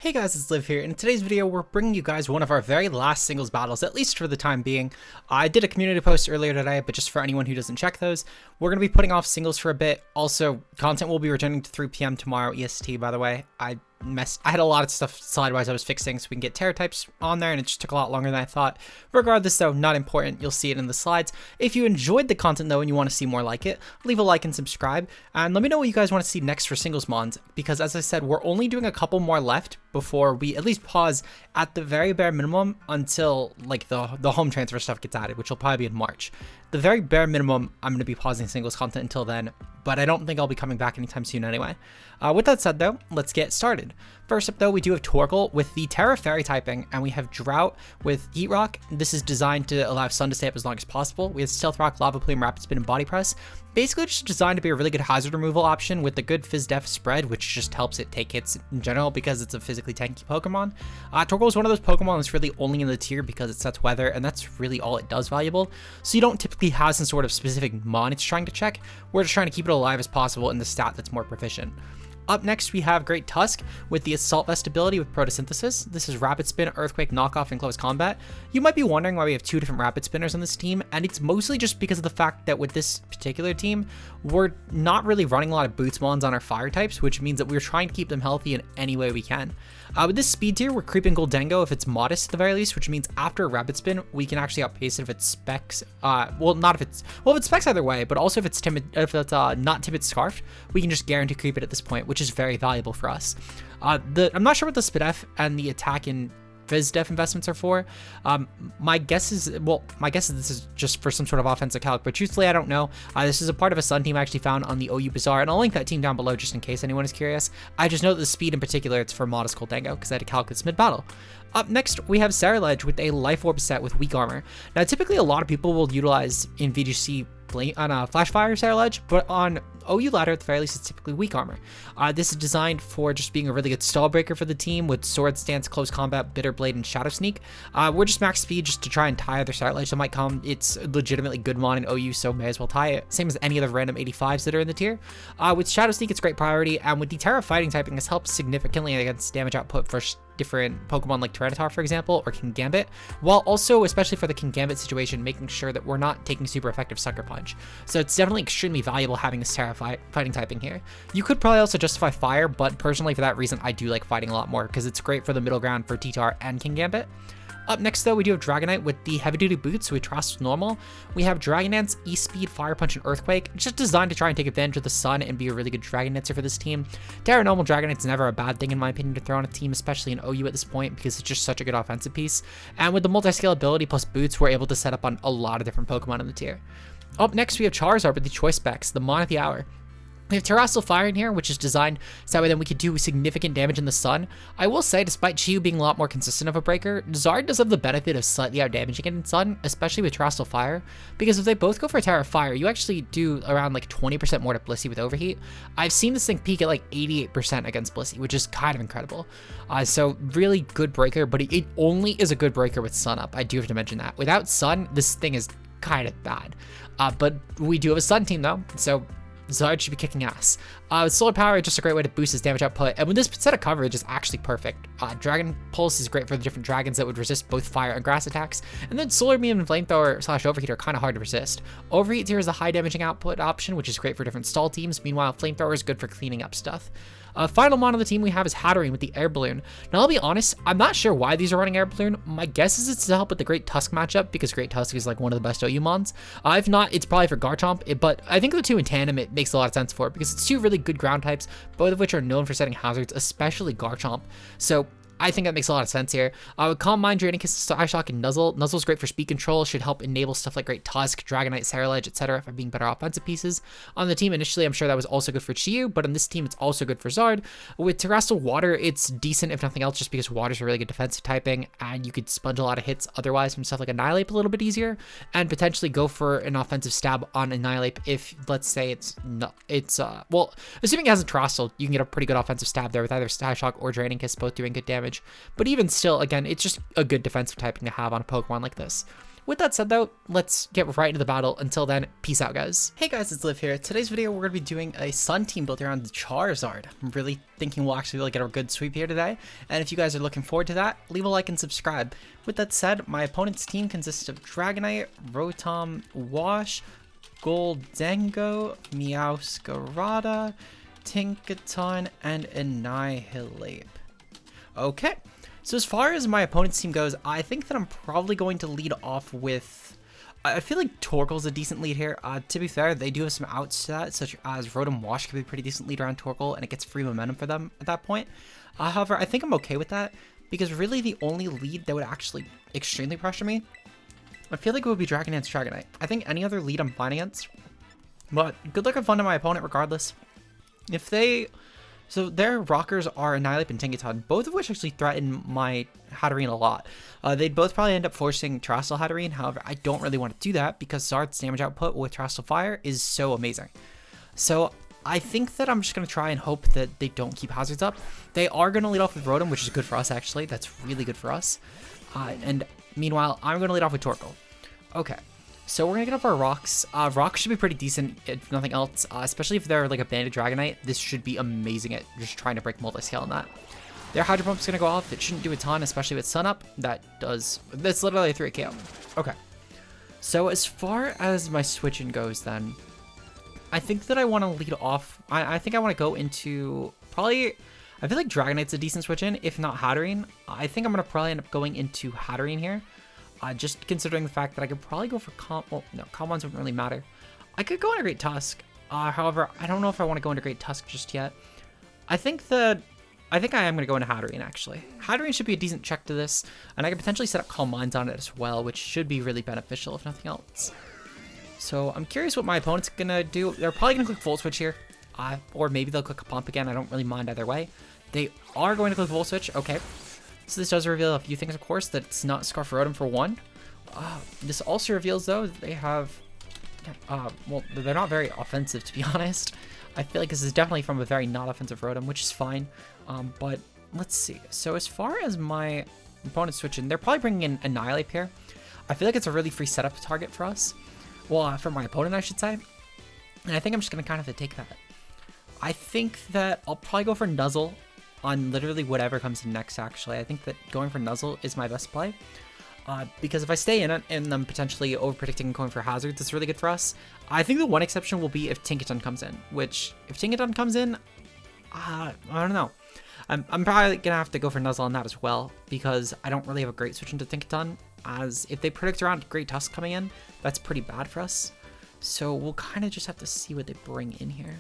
Hey guys, it's Liv here. In today's video, we're bringing you guys one of our very last singles battles, at least for the time being. I did a community post earlier today, but just for anyone who doesn't check those, we're going to be putting off singles for a bit. Also, content will be returning to 3 p.m. tomorrow EST, by the way. I had a lot of stuff slide-wise I was fixing so we can get Terra types on there, and it just took a lot longer than I thought. Regardless though, not important, you'll see it in the slides. If you enjoyed the content though and you want to see more like it, leave a like and subscribe, and let me know what you guys want to see next for singles mons, because as I said, we're only doing a couple more left before we at least pause at the very bare minimum until like the home transfer stuff gets added, which will probably be in March. The very bare minimum, I'm going to be pausing singles content until then, but I don't think I'll be coming back anytime soon anyway. With that said though, let's get started. First up though, we do have Torkoal with the Terra Fairy typing, and we have Drought with Heat Rock. This is designed to allow Sun to stay up as long as possible. We have Stealth Rock, Lava Plume, Rapid Spin, and Body Press. Basically just designed to be a really good hazard removal option with the good Fizz Def spread, which just helps it take hits in general because it's a physically tanky Pokemon. Torkoal is one of those Pokemon that's really only in the tier because it sets weather, and that's really all it does valuable. So you don't typically have some sort of specific mon it's trying to check. We're just trying to keep it alive as possible in the stat that's more proficient. Up next, we have Great TUSK with the Assault Vest ability with Photosynthesis. This is Rapid Spin, Earthquake, Knockoff, and Close Combat. You might be wondering why we have two different Rapid Spinners on this team, and it's mostly just because of the fact that with this particular team, we're not really running a lot of Boots Mons on our Fire types, which means that we're trying to keep them healthy in any way we can. With this speed tier, we're creeping Goldengo if it's modest at the very least, which means after a Rapid Spin, we can actually outpace it if it specs, if it specs either way, but also if it's not timid Scarf, we can just guarantee creep it at this point, which is very valuable for us. I'm not sure what the Spit F and the attack and Fizz Def investments are for. My guess is this is just for some sort of offensive calc, but truthfully, I don't know. This is a part of a Sun team I actually found on the OU Bazaar, and I'll link that team down below just in case anyone is curious. I just know that the speed in particular, it's for modest Goldengo, because I had to calc this mid-battle. Up next, we have Charizard with a Life Orb set with weak armor. Now, typically, a lot of people will utilize in VGC on Flash Fire Charizard, but on OU ladder at the very least, it's typically weak armor. This is designed for just being a really good stall breaker for the team with Sword Stance, Close Combat, Bitter Blade, and Shadow Sneak. We're just max speed just to try and tie other Charizard that might come. It's legitimately good mon in OU, so may as well tie it. Same as any other random 85s that are in the tier. With Shadow Sneak, it's great priority, and with the Terra Fighting typing, this helps significantly against damage output for different Pokemon like Tyranitar, for example, or King Gambit, while also, especially for the King Gambit situation, making sure that we're not taking super effective Sucker Punch. So it's definitely extremely valuable having this Terra Fighting typing here. You could probably also justify Fire, but personally for that reason, I do like Fighting a lot more because it's great for the middle ground for T-Tar and King Gambit. Up next though, we do have Dragonite with the Heavy Duty Boots with Trust Normal. We have Dragon Dance, E-Speed, Fire Punch, and Earthquake, just designed to try and take advantage of the sun and be a really good Dragon Dancer for this team. Terra Normal Dragonite's never a bad thing in my opinion to throw on a team, especially in OU at this point, because it's just such a good offensive piece. And with the multi-scale ability plus Boots, we're able to set up on a lot of different Pokemon in the tier. Up next, we have Charizard with the Choice Specs, the Mon of the Hour. We have Terrestrial Fire in here, which is designed so that way then we could do significant damage in the sun. I will say, despite Chiyu being a lot more consistent of a breaker, Zard does have the benefit of slightly out-damaging it in sun, especially with Terrestrial Fire, because if they both go for Terra Fire, you actually do around like 20% more to Blissey with Overheat. I've seen this thing peak at like 88% against Blissey, which is kind of incredible. So really good breaker, but it only is a good breaker with sun up. I do have to mention that. Without sun, this thing is kind of bad. But we do have a sun team though, so Zard should be kicking ass. With Solar Power, it's just a great way to boost his damage output, and with this set of coverage is actually perfect. Dragon Pulse is great for the different dragons that would resist both fire and grass attacks, and then Solar Beam and Flamethrower / Overheat are kind of hard to resist. Overheat here is a high damaging output option, which is great for different stall teams. Meanwhile, Flamethrower is good for cleaning up stuff. Final mon on the team we have is Hatterene with the Air Balloon. Now, I'll be honest, I'm not sure why these are running Air Balloon. My guess is it's to help with the Great TUSK matchup, because Great TUSK is like one of the best OU mons. If not, it's probably for Garchomp, but I think the two in tandem, it makes a lot of sense for it, because it's two really good ground types, both of which are known for setting hazards, especially Garchomp. So I think that makes a lot of sense here. With Calm Mind, Draining Kiss, Psyshock, and Nuzzle. Nuzzle's great for speed control, should help enable stuff like Great TUSK, Dragonite, Sarilege, etc. for being better offensive pieces. On the team initially, I'm sure that was also good for Chiyu, but on this team, it's also good for Zard. With Terrestrial Water, it's decent if nothing else, just because Water's a really good defensive typing, and you could sponge a lot of hits otherwise from stuff like Annihilate a little bit easier, and potentially go for an offensive stab on Annihilate if, let's say, well, assuming it has a Terrestrial, you can get a pretty good offensive stab there with either Psyshock or Draining Kiss both doing good damage. But even still, again, it's just a good defensive typing to have on a Pokemon like this. With that said though, let's get right into the battle. Until then, peace out guys. Hey guys, it's Liv here. Today's video, we're going to be doing a Sun team built around Charizard. I'm really thinking we'll actually be able to get a good sweep here today. And if you guys are looking forward to that, leave a like and subscribe. With that said, my opponent's team consists of Dragonite, Rotom, Wash, Goldengo, Meowscarada, Tinkaton, and Annihilate. Okay. So as far as my opponent's team goes, I think that I'm probably going to lead off with... I feel like Torkoal's a decent lead here. To be fair, they do have some outs to that, such as Rotom Wash could be a pretty decent lead around Torkoal, and it gets free momentum for them at that point. However, I think I'm okay with that, because really the only lead that would actually extremely pressure me, I feel like it would be Dragon against Dragonite. I think any other lead I'm fine against, but good luck and fun to my opponent regardless. If they... So their rockers are Annihilate and Tinkaton, both of which actually threaten my Hatterene a lot. They'd both probably end up forcing Terrestrial Hatterene, however, I don't really want to do that because Zard's damage output with Terrestrial Fire is so amazing. So I think that I'm just going to try and hope that they don't keep hazards up. They are going to lead off with Rotom, which is good for us actually. That's really good for us. And meanwhile, I'm going to lead off with Torkoal. Okay. So we're going to get up our rocks. Rocks should be pretty decent, if nothing else, especially if they're like a banded Dragonite. This should be amazing at just trying to break multi-scale on that. Their Hydro Pump's going to go off. It shouldn't do a ton, especially with Sun Up. That's literally a 3 KO. Okay. So as far as my switching goes then, I think that I want to lead off. I think I want to go into probably... I feel like Dragonite's a decent switch in, if not Hatterene. I think I'm going to probably end up going into Hatterene here. Just considering the fact that I could probably go for well, no, Calm Wands wouldn't really matter. I could go into Great Tusk. However, I don't know if I want to go into Great Tusk just yet. I think I am going to go into Hatterene, actually. Hatterene should be a decent check to this, and I can potentially set up Calm Minds on it as well, which should be really beneficial, if nothing else. So I'm curious what my opponent's going to do. They're probably going to click Volt Switch here, or maybe they'll click a Pump again. I don't really mind either way. They are going to click Volt Switch. Okay. So this does reveal a few things, of course, that it's not Scarf Rotom for one. This also reveals, though, that they have... well, they're not very offensive, to be honest. I feel like this is definitely from a very not offensive Rotom, which is fine. But let's see. So as far as my opponent switching, they're probably bringing in Annihilate here. I feel like it's a really free setup target for us. Well, for my opponent, I should say. And I think I'm just going to kind of have to take that. I think that I'll probably go for Nuzzle on literally whatever comes in next, actually. I think that going for Nuzzle is my best play. Because if I stay in it and I'm potentially over-predicting and going for hazards, it's really good for us. I think the one exception will be if Tinkaton comes in, which, if Tinkaton comes in, I don't know. I'm probably going to have to go for Nuzzle on that as well, because I don't really have a great switch into Tinkaton, as if they predict around Great Tusk coming in, that's pretty bad for us. So we'll kind of just have to see what they bring in here.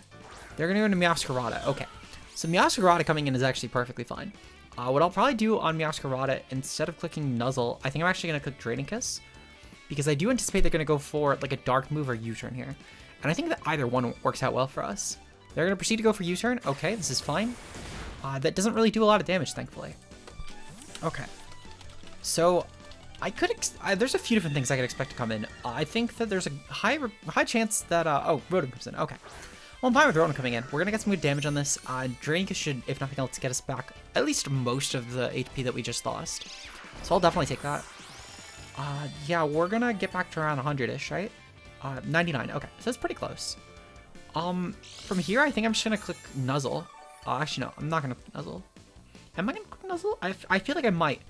They're going to go into Meowscarada. Okay. So Meowscarada coming in is actually perfectly fine. What I'll probably do on Meowscarada, instead of clicking Nuzzle, I think I'm actually going to click Draining Kiss, because I do anticipate they're going to go for like a Dark Move or U-Turn here. And I think that either one works out well for us. They're going to proceed to go for U-Turn. Okay, this is fine. That doesn't really do a lot of damage, thankfully. Okay. So I could... there's a few different things I could expect to come in. I think that there's a high chance that... oh, Rotom comes in. Okay. Well, I'm fine with Rotom coming in. We're going to get some good damage on this. Draining Kiss should, if nothing else, get us back at least most of the HP that we just lost. So I'll definitely take that. Yeah, we're going to get back to around 100-ish, right? 99. Okay, so that's pretty close. From here, I think I'm just going to click Nuzzle. Actually, no, I'm not going to Nuzzle. Am I going to click Nuzzle? I feel like I might.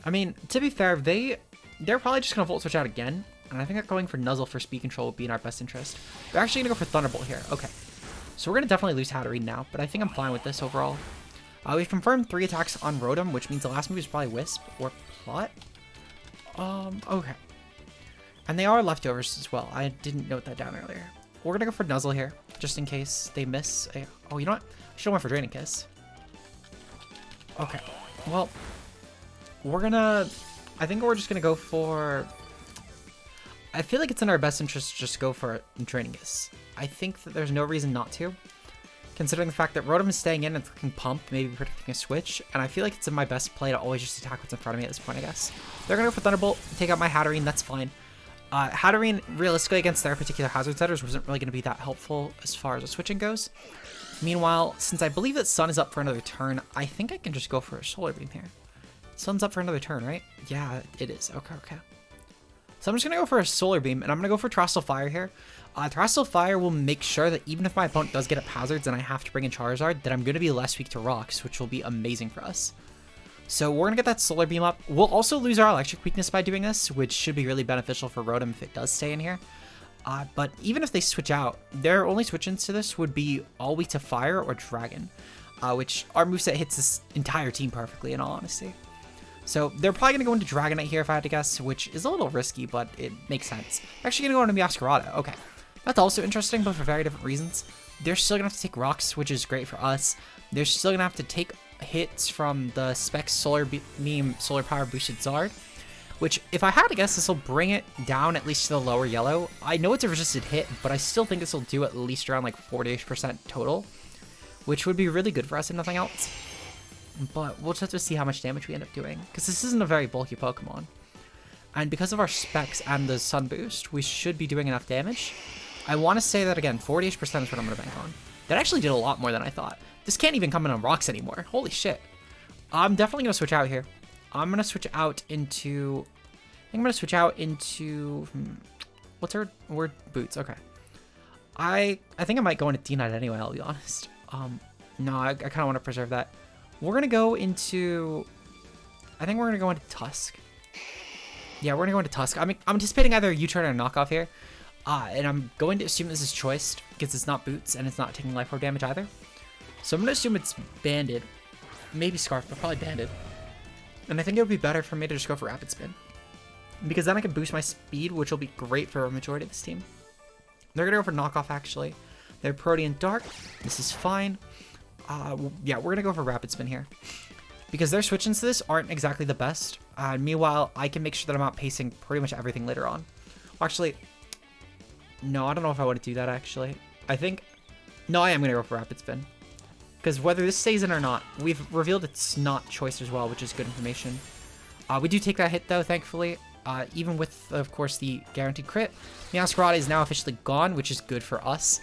I mean, to be fair, they're probably just going to Volt Switch out again. And I think that going for Nuzzle for speed control would be in our best interest. They're actually going to go for Thunderbolt here. Okay. So we're going to definitely lose Hatterene now, but I think I'm fine with this overall. We've confirmed 3 attacks on Rotom, which means the last move is probably Wisp or Plot. Okay. And they are leftovers as well. I didn't note that down earlier. We're going to go for Nuzzle here, just in case they miss. Oh, you know what? I should have went for Draining Kiss. Okay. Well, we're going to... I think we're just going to go for... I feel like it's in our best interest to just go for Draining Kiss. I think that there's no reason not to, considering the fact that Rotom is staying in and clicking Pump, maybe predicting a switch, and I feel like it's in my best play to always just attack what's in front of me at this point, I guess. They're going to go for Thunderbolt, take out my Hatterene, that's fine. Hatterene, realistically, against their particular hazard setters, wasn't really going to be that helpful as far as the switching goes. Meanwhile, since I believe that Sun is up for another turn, I think I can just go for a Solar Beam here. Sun's up for another turn, right? Yeah, it is. Okay, okay. So I'm just going to go for a Solar Beam, and I'm going to go for Terrestrial Fire here. Terrestrial Fire will make sure that even if my opponent does get up hazards and I have to bring in Charizard, that I'm going to be less weak to rocks, which will be amazing for us. So we're going to get that Solar Beam up. We'll also lose our electric weakness by doing this, which should be really beneficial for Rotom if it does stay in here. But even if they switch out, their only switch-ins to this would be all weak to Fire or Dragon, which our moveset hits this entire team perfectly, in all honesty. So they're probably going to go into Dragonite here if I had to guess, which is a little risky, but it makes sense. They're actually going to go into Scarlet. Okay. That's also interesting, but for very different reasons. They're still going to have to take rocks, which is great for us. They're still going to have to take hits from the Specs Solar Beam Solar Power boosted Zard, which, if I had to guess, this will bring it down at least to the lower yellow. I know it's a resisted hit, but I still think this will do at least around like 40% total, which would be really good for us if nothing else. But we'll just have to see how much damage we end up doing, because this isn't a very bulky Pokemon. And because of our specs and the Sun Boost, we should be doing enough damage. I want to say that again, 48% is what I'm going to bank on. That actually did a lot more than I thought. This can't even come in on rocks anymore. Holy shit. I'm definitely going to switch out here. I'm going to switch out into... I think I'm going to switch out into... What's our word? Boots. Okay. I think I might go into D-Knight anyway, I'll be honest. No, I kind of want to preserve that. We're going to go into... I think we're going to go into Tusk. Yeah, we're going to go into Tusk. I'm anticipating either a U-turn or a knockoff here. And I'm going to assume this is choiced because it's not Boots and it's not taking Life Orb damage either. So I'm going to assume it's Banded. Maybe Scarf, but probably Banded. And I think it would be better for me to just go for Rapid Spin, because then I can boost my speed, which will be great for a majority of this team. They're going to go for knockoff, actually. They're Protean Dark. This is fine. Yeah, we're going to go for Rapid Spin here, because their switch-ins to this aren't exactly the best. Meanwhile, I can make sure that I'm outpacing pretty much everything later on. Well, actually, no, I don't know if I want to do that, actually. I think... No, I am going to go for Rapid Spin, because whether this stays in or not, we've revealed it's not choice as well, which is good information. We do take that hit, though, thankfully. Even with, of course, the guaranteed crit. Meowscarada is now officially gone, which is good for us.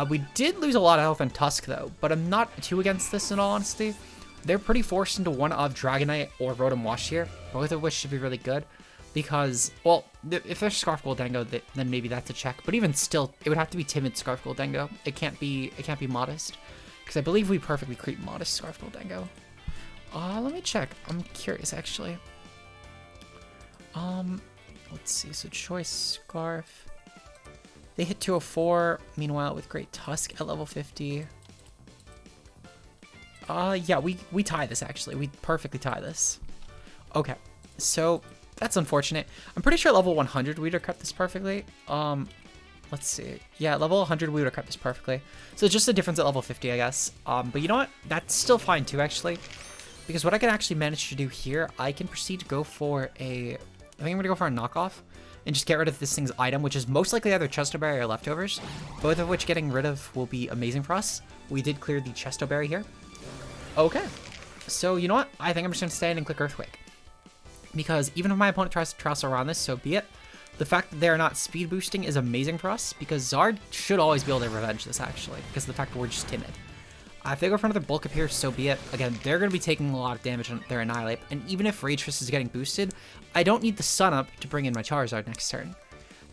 We did lose a lot of health on Tusk, though, but I'm not too against this, in all honesty. They're pretty forced into one of Dragonite or Rotom Wash here, both of which should be really good. Because, well, if there's Scarf Goldengo, then maybe that's a check. But even still, it would have to be timid Scarf Goldengo. It can't be modest. Because I believe we perfectly creep modest Scarf Goldengo. Let me check. I'm curious, actually. Let's see. So Choice Scarf. They hit 204. Meanwhile, with Great Tusk at level 50. Yeah, we tie this, actually. We perfectly tie this. Okay. So that's unfortunate. I'm pretty sure at level 100 we would have cut this perfectly. Let's see. Yeah, at level 100 we would have cut this perfectly. So just a difference at level 50, I guess. But you know what? That's still fine too, actually. Because what I can actually manage to do here, I can proceed to go for a... I think I'm going to go for a knockoff and just get rid of this thing's item, which is most likely either Chestoberry or Leftovers, both of which getting rid of will be amazing for us. We did clear the Chestoberry here. Okay. So, you know what? I think I'm just going to stand and click Earthquake. Because even if my opponent tries to trestle around this, so be it. The fact that they're not speed boosting is amazing for us, because Zard should always be able to revenge this, actually, because of the fact that we're just timid. If they go for another Bulk Up here, so be it. Again, they're going to be taking a lot of damage on their Annihilate, and even if Rage Fist is getting boosted, I don't need the Sun Up to bring in my Charizard next turn.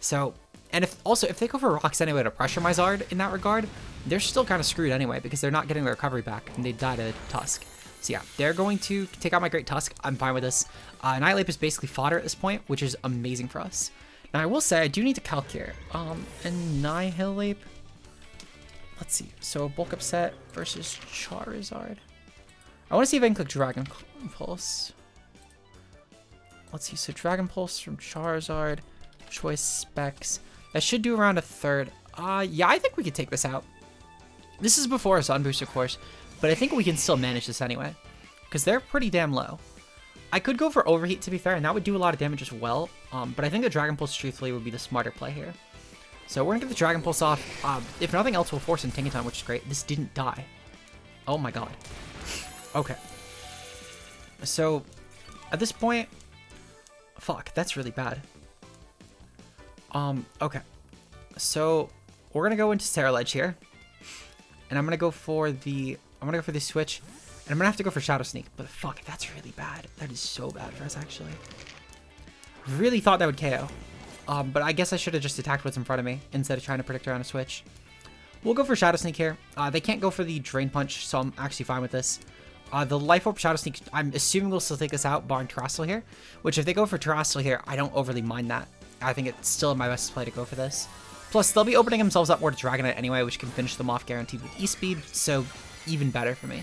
So, and if they go for Rocks anyway to pressure my Zard in that regard, they're still kind of screwed anyway, because they're not getting their recovery back, and they die to Tusk. So yeah, they're going to take out my Great Tusk. I'm fine with this. Annihilate is basically fodder at this point, which is amazing for us. Now, I will say, I do need to calc here. Annihilate. Let's see. So, Bulk Up set versus Charizard. I want to see if I can click Dragon Pulse. Let's see. So, Dragon Pulse from Charizard. Choice Specs. That should do around a third. Yeah, I think we could take this out. This is before a Sun Boost, of course. But I think we can still manage this anyway, because they're pretty damn low. I could go for Overheat, to be fair, and that would do a lot of damage as well. But I think the Dragon Pulse, truthfully, would be the smarter play here. So we're going to get the Dragon Pulse off. If nothing else, we'll force in Tinkaton, which is great. This didn't die. Oh my god. Okay. So, at this point... Fuck, that's really bad. Okay. So, we're going to go into Saraledge here. And I'm going to go for the... switch, and I'm gonna have to go for Shadow Sneak, but fuck, that's really bad. That is so bad for us, actually. Really thought that would KO. But I guess I should have just attacked what's in front of me instead of trying to predict around a switch. We'll go for Shadow Sneak here. They can't go for the Drain Punch, so I'm actually fine with this. The Life Orb Shadow Sneak, I'm assuming we'll still take this out, barring Terrestrial here. Which, if they go for Terrestrial here, I don't overly mind that. I think it's still my best play to go for this. Plus, they'll be opening themselves up more to Dragonite anyway, which can finish them off guaranteed with E-Speed, so even better for me.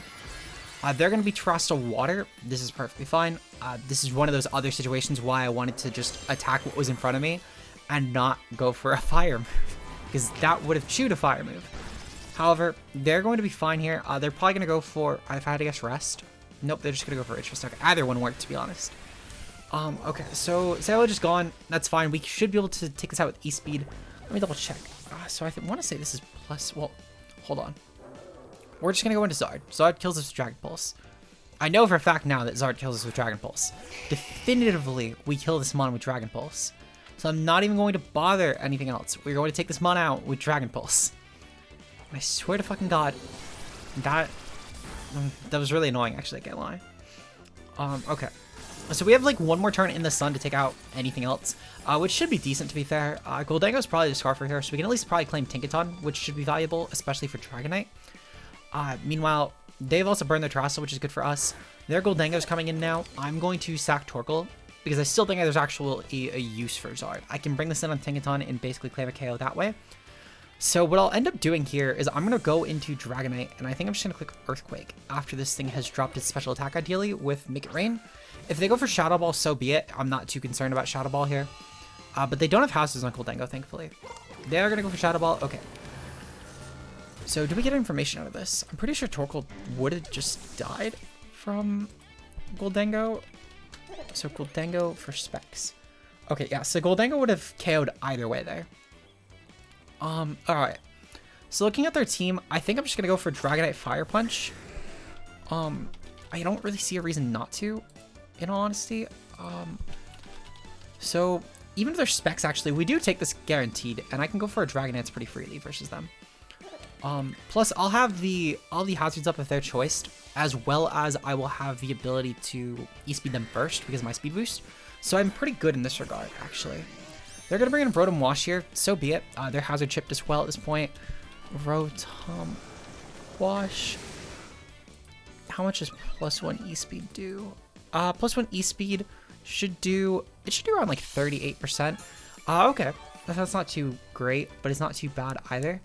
They're going to be Terrestrial Water. This is perfectly fine. This is one of those other situations why I wanted to just attack what was in front of me and not go for a Fire move, because that would have chewed a Fire move. However, they're going to be fine here. They're probably going to go for, if I had to guess, Rest. Nope, they're just going to go for Interest. Okay, either one worked, to be honest. Okay, so Sailor just gone. That's fine. We should be able to take this out with E-Speed. Let me double check. So I want to say this is plus, well, hold on. We're just going to go into Zard. Zard kills us with Dragon Pulse. I know for a fact now that Zard kills us with Dragon Pulse. Definitively, we kill this mon with Dragon Pulse. So I'm not even going to bother anything else. We're going to take this mon out with Dragon Pulse. I swear to fucking God, that was really annoying, actually, I can't lie. Okay. So we have like one more turn in the sun to take out anything else, which should be decent, to be fair. Goldango is probably the Scarfer here, so we can at least probably claim Tinkaton, which should be valuable, especially for Dragonite. Meanwhile, they've also burned their Terrestrial, which is good for us. Their Goldango's coming in now. I'm going to sack Torkoal, because I still think there's actually a use for Zard. I can bring this in on Tinkaton and basically claim a KO that way. So what I'll end up doing here is I'm going to go into Dragonite, and I think I'm just going to click Earthquake after this thing has dropped its special attack, ideally, with Make It Rain. If they go for Shadow Ball, so be it. I'm not too concerned about Shadow Ball here. But they don't have houses on Goldango, thankfully. They are going to go for Shadow Ball. Okay. So do we get information out of this? I'm pretty sure Torkoal would have just died from Goldango. So Goldango for specs. Okay, yeah. So Goldango would have KO'd either way there. Alright. So looking at their team, I think I'm just going to go for Dragonite Fire Punch. I don't really see a reason not to, in all honesty. So even if they're specs, actually, we do take this guaranteed, and I can go for a Dragonite pretty freely versus them. Plus, I'll have all the hazards up if they're choiced, as well as I will have the ability to E-Speed them first because of my speed boost. So I'm pretty good in this regard, actually. They're going to bring in Rotom Wash here, so be it. They're hazard chipped as well at this point. Rotom Wash. How much does +1 E-Speed do? +1 E-Speed should do around like 38%. Okay, that's not too great, but it's not too bad either.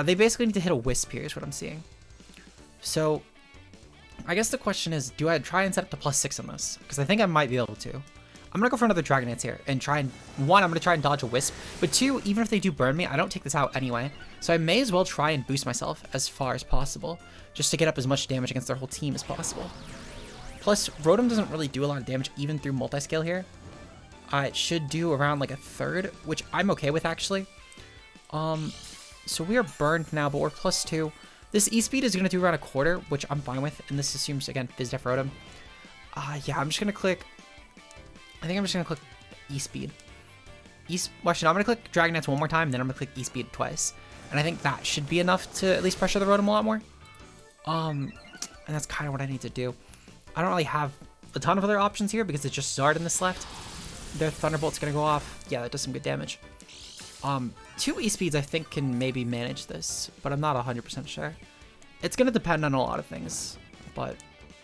They basically need to hit a Wisp here is what I'm seeing. So I guess the question is, do I try and set up to +6 on this? Because I think I might be able to. I'm going to go for another Dragonite here and try and, one, I'm going to try and dodge a Wisp, but two, even if they do burn me, I don't take this out anyway. So I may as well try and boost myself as far as possible, just to get up as much damage against their whole team as possible. Plus, Rotom doesn't really do a lot of damage even through multiscale here. It should do around like a third, which I'm okay with actually. So we are burned now, but we're +2. This E-Speed is going to do around a quarter, which I'm fine with, and this assumes, again, Fizdef Rotom. Yeah, I'm just going to click... I think I'm just going to click E-Speed. Well, actually, no, I'm going to click Dragonite one more time, then I'm going to click E-Speed twice. And I think that should be enough to at least pressure the Rotom a lot more. And that's kind of what I need to do. I don't really have a ton of other options here because it's just Zard in this left. Their Thunderbolt's going to go off. Yeah, that does some good damage. 2 E-Speeds I think can maybe manage this, but I'm not 100% sure. It's going to depend on a lot of things, but,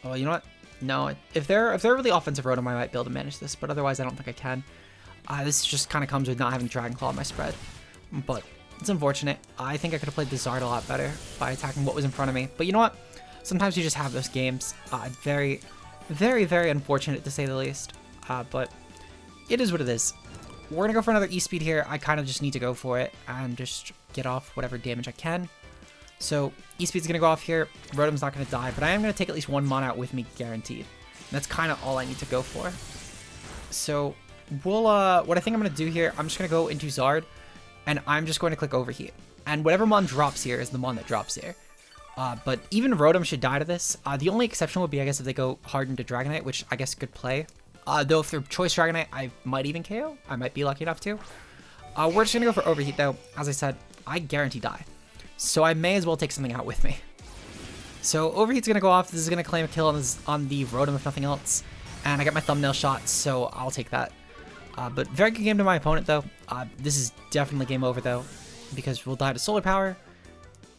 oh, you know what? No, if they're really offensive Rotom, I might be able to manage this, but otherwise I don't think I can. This just kind of comes with not having Dragon Claw on my spread, but it's unfortunate. I think I could have played the Zard a lot better by attacking what was in front of me, but you know what? Sometimes you just have those games. Very, very, very unfortunate to say the least, but it is what it is. We're going to go for another E-Speed here. I kind of just need to go for it and just get off whatever damage I can. So E-Speed's going to go off here. Rotom's not going to die, but I am going to take at least one mon out with me guaranteed. And that's kind of all I need to go for. So we'll, what I think I'm going to do here, I'm just going to go into Zard and I'm just going to click Overheat. And whatever mon drops here is the mon that drops here. But even Rotom should die to this. The only exception would be, I guess, if they go hard into Dragonite, which I guess could play. Though if they're choice Dragonite, I might even KO. I might be lucky enough to. We're just going to go for Overheat, though. As I said, I guarantee die. So I may as well take something out with me. So Overheat's going to go off. This is going to claim a kill on the Rotom, if nothing else. And I got my thumbnail shot, so I'll take that. But very good game to my opponent, though. This is definitely game over, though, because we'll die to Solar Power.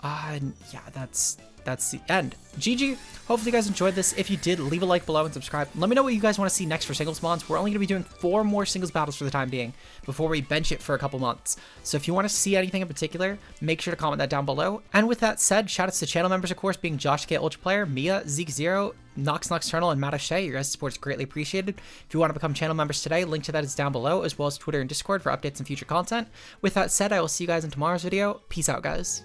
And yeah, that's the end. GG. Hopefully you guys enjoyed this. If you did, leave a like below and subscribe. Let me know what you guys want to see next for singles mods. We're only going to be doing 4 more singles battles for the time being before we bench it for a couple months. So if you want to see anything in particular, make sure to comment that down below. And with that said, shoutouts to channel members, of course, being Josh K Ultra Player, Mia, Zeke Zero, Nox Nocturnal, and Matt O'Shea. Your guys' support is greatly appreciated. If you want to become channel members today, link to that is down below, as well as Twitter and Discord for updates and future content. With that said, I will see you guys in tomorrow's video. Peace out, guys.